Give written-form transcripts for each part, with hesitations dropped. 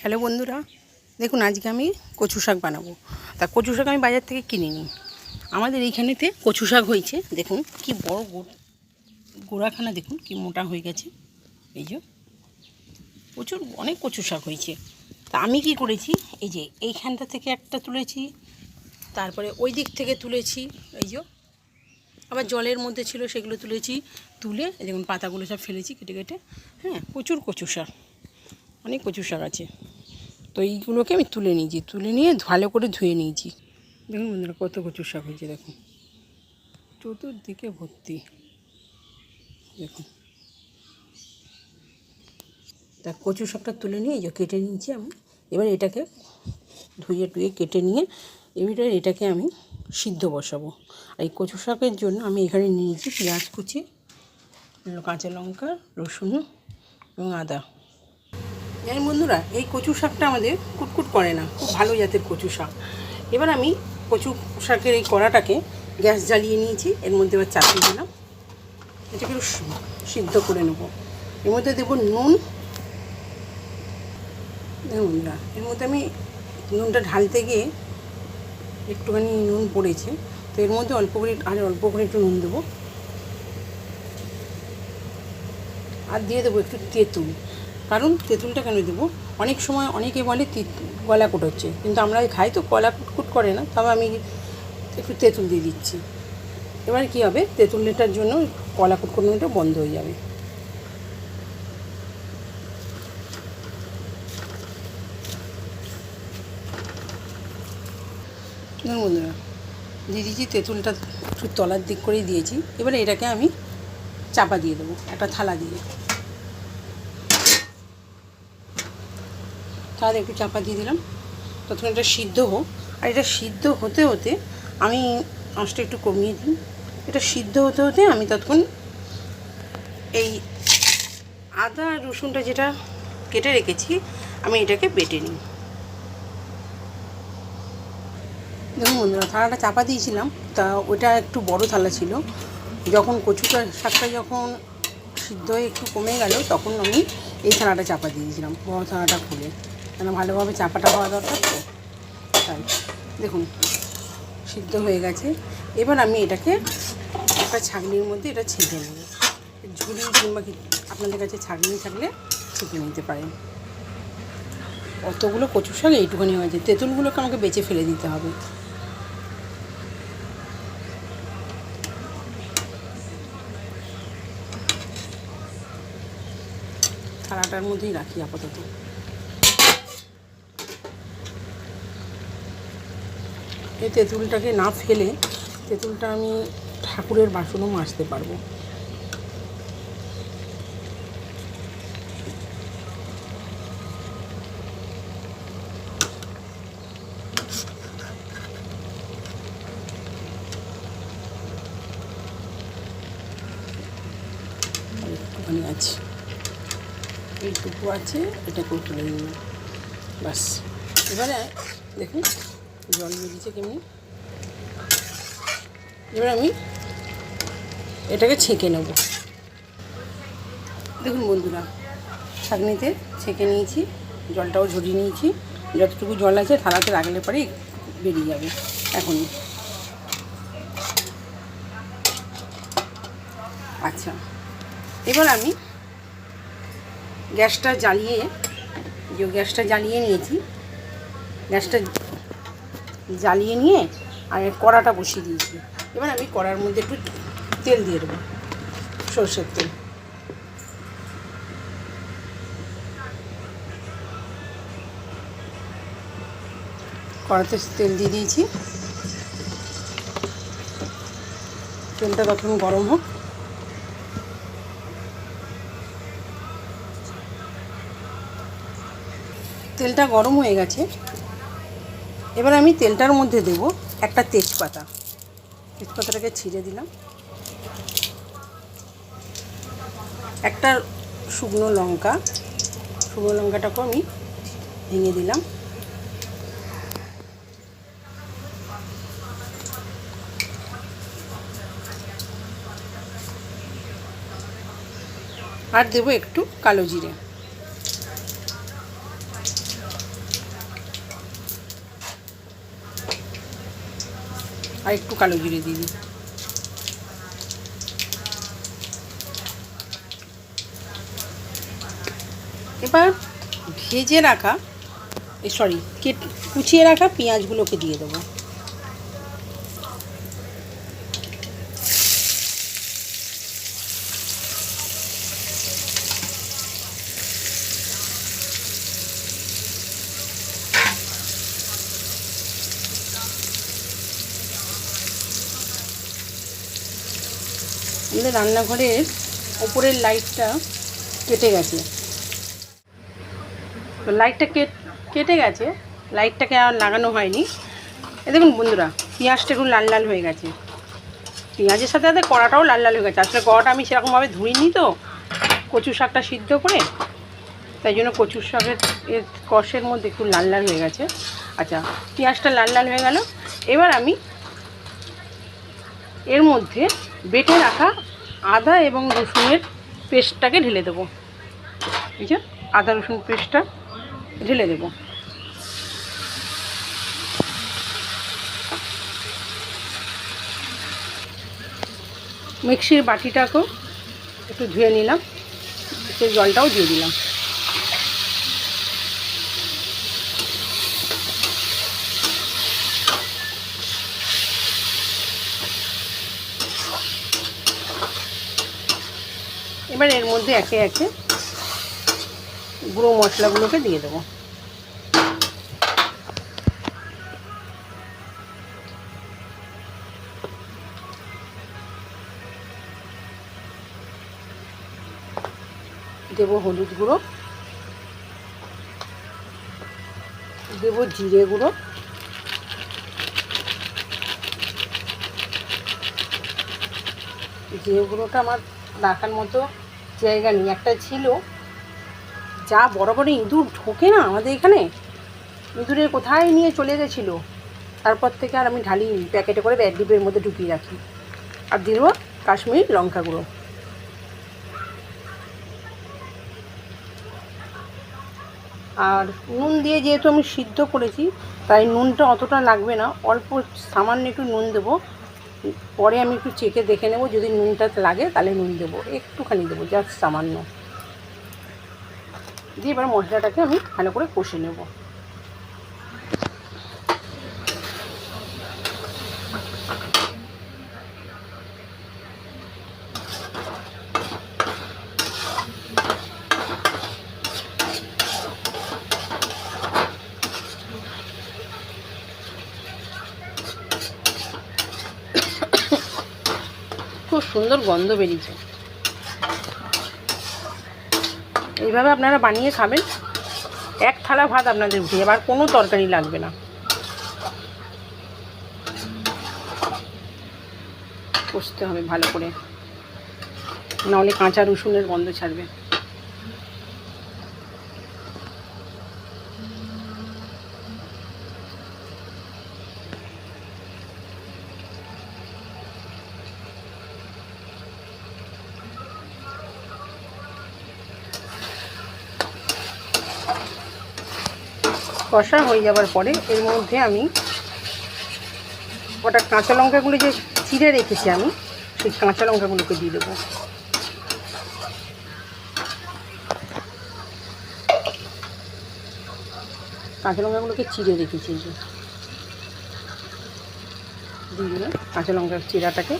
Hello বন্ধুরা, দেখুন আজকে আমি কচু শাক বানাবো। তা কচু শাক আমি বাজার থেকে কিনে নিই। আমাদের এইখানেতে কচু শাক হয়েছে, দেখুন কি বড় গোড়াখানা, দেখুন কি মোটা হয়ে গেছে। এই যে প্রচুর অনেক কচু শাক হয়েছে। তা আমি কি করেছি, এই যে এইখানটা থেকে একটা তুলেছি, তারপরে ওই দিক থেকে তুলেছি, এই যে আবার জলের মধ্যে ছিল সেগুলো তুলেছি, তুলে দেখুন পাতাগুলো সব ফেলেছি কেটে কেটে। হ্যাঁ, প্রচুর কচু শাক, অনেক কচু শাক আছে। তো এইগুলোকে আমি তুলে নিয়েছি, তুলে নিয়ে ভালো করে ধুয়ে নিয়েছি। দেখুন বন্ধুরা কত কচু শাক হয়েছে, দেখুন চতুর্দিকে ভর্তি। দেখুন তা কচু শাকটা তুলে নিয়ে এই যে কেটে নিয়েছি আমি। এবার এটাকে ধুয়ে টুয়ে কেটে নিয়ে এবার এটাকে আমি সিদ্ধ বসাবো। আর এই কচু শাকের জন্য আমি এখানে নিয়েছি পেঁয়াজ কুচি, কাঁচা লঙ্কা, রসুন এবং আদা। জানেন বন্ধুরা, এই কচু শাকটা আমাদের কুটকুট করে না, খুব ভালো জাতের কচু শাক। এবার আমি কচু শাকের এই কড়াটাকে গ্যাস জ্বালিয়ে নিয়েছি, এর মধ্যে এবার চাপিয়ে দিলাম, এটাকে একটু সিদ্ধ করে নেব। এর মধ্যে দেবো নুন। দেখুন না, এর মধ্যে আমি নুনটা ঢালতে গিয়ে একটুখানি নুন পড়েছে, তো এর মধ্যে অল্প করে একটু নুন দেবো। আর দিয়ে দেবো একটু তেঁতুল। কারণ তেঁতুলটা কেন দেবো, অনেক সময় অনেকে বলে গলা কুটোচ্ছে, কিন্তু আমরা খাই তো গলা কুটকুট করে না, তবে আমি একটু তেঁতুল দিয়ে দিচ্ছি। এবার কী হবে, তেঁতুলটার জন্য গলা কুটকুটোটা বন্ধ হয়ে যাবে। বন্ধুরা দিয়ে দিয়েছি, তেঁতুলটা একটু তলার দিক করেই দিয়েছি। এবারে এটাকে আমি চাপা দিয়ে দেবো একটা থালা দিয়ে। তাহলে একটু চাপা দিয়ে দিলাম, তখন এটা সিদ্ধ হোক। আর এটা সিদ্ধ হতে হতে আমি আঁচটা একটু কমিয়ে দিই। এটা সিদ্ধ হতে হতে আমি ততক্ষণ এই আদা আর রসুনটা যেটা কেটে রেখেছি আমি এটাকে বেটে নিই। দেখুন বন্ধুরা, থালাটা চাপা দিয়েছিলাম, তা ওটা একটু বড় থালা ছিল। যখন কচুটা শাকটা যখন সিদ্ধ হয়ে একটু কমে গেল, তখন আমি এই থালাটা চাপা দিয়েছিলাম, বড় থালাটা খুলে, কেন ভালোভাবে চাপাটা হওয়া দরকার তো। তাই দেখুন সিদ্ধ হয়ে গেছে। এবার আমি এটাকে একটা ছাঁকনির মধ্যে এটা ছেঁকে নেব। ঝুড়ি কিংবা আপনাদের কাছে ছাঁকনি থাকলে ছেঁকে নিতে পারেন। অতগুলো কচু শাক এইটুখানি হয়েছে, তেঁতুলগুলোকে আমাকে বেছে ফেলে দিতে হবে। থালাটার মধ্যেই রাখি আপাতত। এই তেঁতুলটাকে না ফেলে তেঁতুলটা আমি ঠাকুরের বাসনও মাজতে পারবো। একটুখানি আছে, এইটুকু আছে, এটাকেও তুলে নিলাম, বাস। এবারে দেখুন জল বেরিয়েছে কেমনি। এবার আমি এটাকে ছেঁকে নেব। দেখুন বন্ধুরা, ছাঁকনিতে ছেঁকে নিয়েছি, জলটাও ঝরিয়ে নিয়েছি। যতটুকু জল আছে থালাতে রাখলে পরেই বেরিয়ে যাবে এখনই। আচ্ছা, এবার আমি গ্যাসটা জ্বালিয়ে নিয়েছি, গ্যাসটা জ্বালিয়ে নিয়ে আর কড়াটা বসিয়ে দিয়েছি। এবার আমি কড়ার মধ্যে একটু তেল দিয়ে দেবো, সরষের তেল। কড়াতে তেল দিয়ে দিয়েছি, তেলটা তখন গরম হোক। তেলটা গরম হয়ে গেছে। এবার আমি তেলটার মধ্যে দেব একটা তেজপাতা। তেজপাতাটাকে ছিঁড়ে দিলাম, একটা শুকনো লঙ্কাটাকেও আমি ভেঙে দিলাম, আর দেবো একটু কালো জিরে। আর একটু কালো জিরে দিয়ে দিই। এবার ভেজে রাখা কুচিয়ে রাখা পেঁয়াজগুলোকে দিয়ে দেবো। আমাদের রান্নাঘরের ওপরের লাইটটা কেটে গেছে, তো লাইটটা কেটে গেছে, লাইটটাকে আর লাগানো হয়নি। দেখুন বন্ধুরা, পেঁয়াজটা একটু লাল লাল হয়ে গেছে, পেঁয়াজের সাথে সাথে কড়াটাও লাল লাল হয়ে গেছে। আসলে কড়াটা আমি সেরকমভাবে ধুইনি তো কচু শাকটা সিদ্ধ করে, তাই জন্য কচু শাকের কষের মধ্যে একটু লাল লাল হয়ে গেছে। আচ্ছা, পেঁয়াজটা লাল লাল হয়ে গেল। এবার আমি এর মধ্যে বেটে রাখা আদা এবং রসুনের পেস্টটাকে ঢেলে দেবো। এই যে আদা রসুন পেস্টটা ঢেলে দেবো। মিক্সির বাটিটাকেও একটু ধুয়ে নিলাম, সেই জলটাও দিয়ে দিলাম। এবার এর মধ্যে একে একে গুঁড়ো মশলাগুলোকে দিয়ে দেবো। দেবো হলুদ গুঁড়ো, দেবো জিরে গুঁড়ো, জিরে গুঁড়োটা আমার রাখার মতো জায়গা নেই, একটা ছিল, যা বড় বড় ইঁদুর ঢোকে না আমাদের এখানে, ইঁদুরের কোথায় নিয়ে চলে গেছিলো, তারপর থেকে আর আমি ঢালি প্যাকেটে করে ডিপের মধ্যে ঢুকিয়ে রাখি। আর দিয়ে দেবো কাশ্মীরি লঙ্কা গুঁড়ো। আর নুন দিয়ে যেহেতু আমি সিদ্ধ করেছি, তাই নুনটা অতটা লাগবে না, অল্প সামান্য একটু নুন দেবো। পরে আমি একটু চেখে দেখে নেব, যদি নুনটা লাগে তাহলে নুন দেবো, একটুখানি দেবো, জাস্ট সামান্য দিয়ে এবার মশলাটাকে আমি ভালো করে কষে নেব। খুব সুন্দর গন্ধ বেরিয়েছে। এইভাবে আপনারা বানিয়ে খাবেন, এক থালা ভাত আপনাদের উঠে যাবে, আর কোনো তরকারি লাগবে না। কষতে হবে ভালো করে, নাহলে কাঁচা রসুনের গন্ধ ছাড়বে। কষা হয়ে যাবার পরে এর মধ্যে আমি ওটা কাঁচা লঙ্কাগুলো যে চিড়ে রেখেছি আমি, সেই কাঁচা লঙ্কাগুলোকে দিয়ে দেবো। কাঁচা লঙ্কাগুলোকে চিড়ে রেখেছি, যে দিয়ে দিলাম কাঁচা লঙ্কার চিড়াটাকে।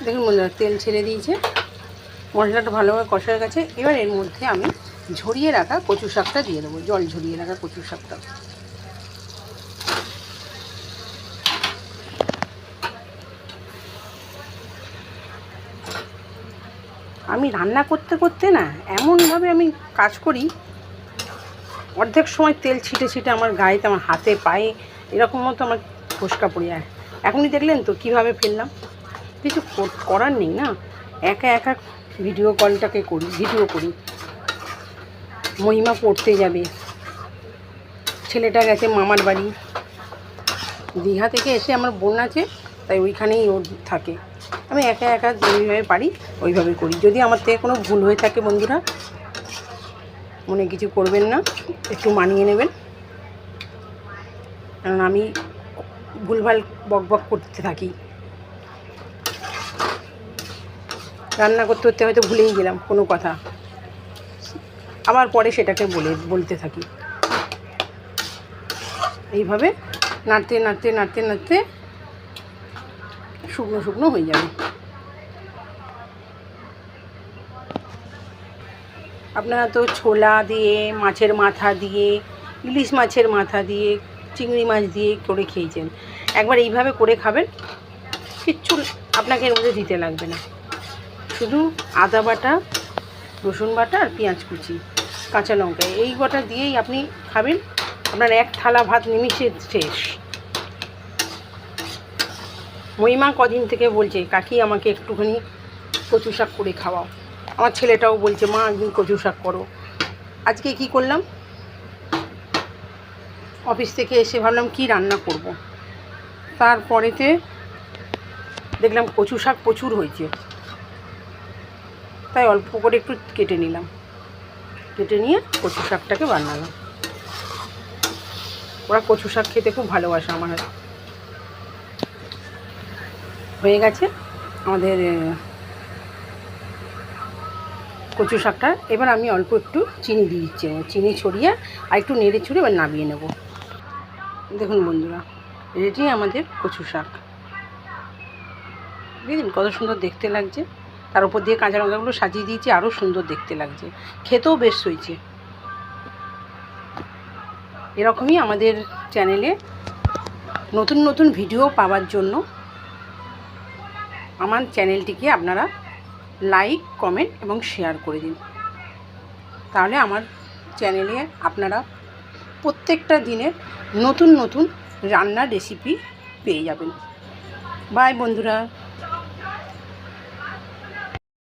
দেখুন বন্ধুরা, তেল ছেড়ে দিয়েছে, মশলাটা ভালোভাবে কষা হয়ে গেছে। এবার এর মধ্যে আমি ঝরিয়ে রাখা কচু শাকটা দিয়ে দেবো, জল ঝরিয়ে রাখা কচু শাকটা। আমি রান্না করতে করতে না এমনভাবে আমি কাজ করি, অর্ধেক সময় তেল ছিটে ছিটে আমার গায়েতে, আমার হাতে পায়ে এরকম মতো আমার ফোসকা পড়ে যায়। এখনই দেখলেন তো কীভাবে ফেললাম, কিছু করার নেই না, একা একা ভিডিও করি। মহিমা পড়তে যাবে, ছেলেটা গেছে মামার বাড়ি, দীঘা থেকে এসে আমার বোন আছে, তাই ওইখানেই ও থাকে। আমি একা একা যেইভাবে পারি ওইভাবে করি। যদি আমার থেকে কোনো ভুল হয়ে থাকে বন্ধুরা, মনে কিছু করবেন না, একটু মানিয়ে নেবেন, কারণ আমি ভুলভাল বকবক করতে থাকি। রান্না করতে করতে হয়তো ভুলেই গেলাম কোনো কথা, আবার পরে সেটাকে বলতে থাকি। এইভাবে নাড়তে নাড়তে নাড়তে নাড়তে শুকনো শুকনো হয়ে যাবে। আপনারা তো ছোলা দিয়ে, মাছের মাথা দিয়ে, ইলিশ মাছের মাথা দিয়ে, চিংড়ি মাছ দিয়ে করে খেয়েছেন। একবার এইভাবে করে খাবেন, কিচ্ছু আপনাকে এর মধ্যে দিতে লাগবে না। শুধু আদা বাটা, রসুন বাটা আর পেঁয়াজ কুচি, কাঁচা লঙ্কা, এই গোটা দিয়েই আপনি খাবেন। আপনার এক থালা ভাত নিমিষে শেষ। মহিমা কদিন থেকে বলছে কাকি আমাকে একটুখানি কচু শাক করে খাওয়াও। আমার ছেলেটাও বলছে মা একদিন কচু শাক করো। আজকে কি করলাম, অফিস থেকে এসে ভাবলাম কি রান্না করব। তারপরেতে দেখলাম কচু শাক প্রচুর হয়েছে, তাই অল্প করে একটু কেটে নিলাম, কেটে নিয়ে কচু শাকটাকে বানালাম। ওরা কচু শাক খেতে খুব ভালোবাসে আমার হাতে। হয়ে গেছে আমাদের কচু শাকটা। এবার আমি অল্প একটু চিনি দিয়ে দিচ্ছি, চিনি ছড়িয়ে আর একটু নেড়ে ছড়িয়ে এবার নামিয়ে নেব। দেখুন বন্ধুরা, রেডি আমাদের কচু শাক। বুঝলেন কত সুন্দর দেখতে লাগছে, তার উপর দিয়ে কাঁচা লঙ্কাগুলো সাজিয়ে দিয়েছি, আরও সুন্দর দেখতে লাগছে, খেতেও বেশ হয়েছে। এরকমই আমাদের চ্যানেলে নতুন নতুন ভিডিও পাওয়ার জন্য আমার চ্যানেলটিকে আপনারা লাইক, কমেন্ট এবং শেয়ার করে দিন। তাহলে আমার চ্যানেলে আপনারা প্রত্যেকটা দিনের নতুন নতুন রান্নার রেসিপি পেয়ে যাবেন। বাই বন্ধুরা।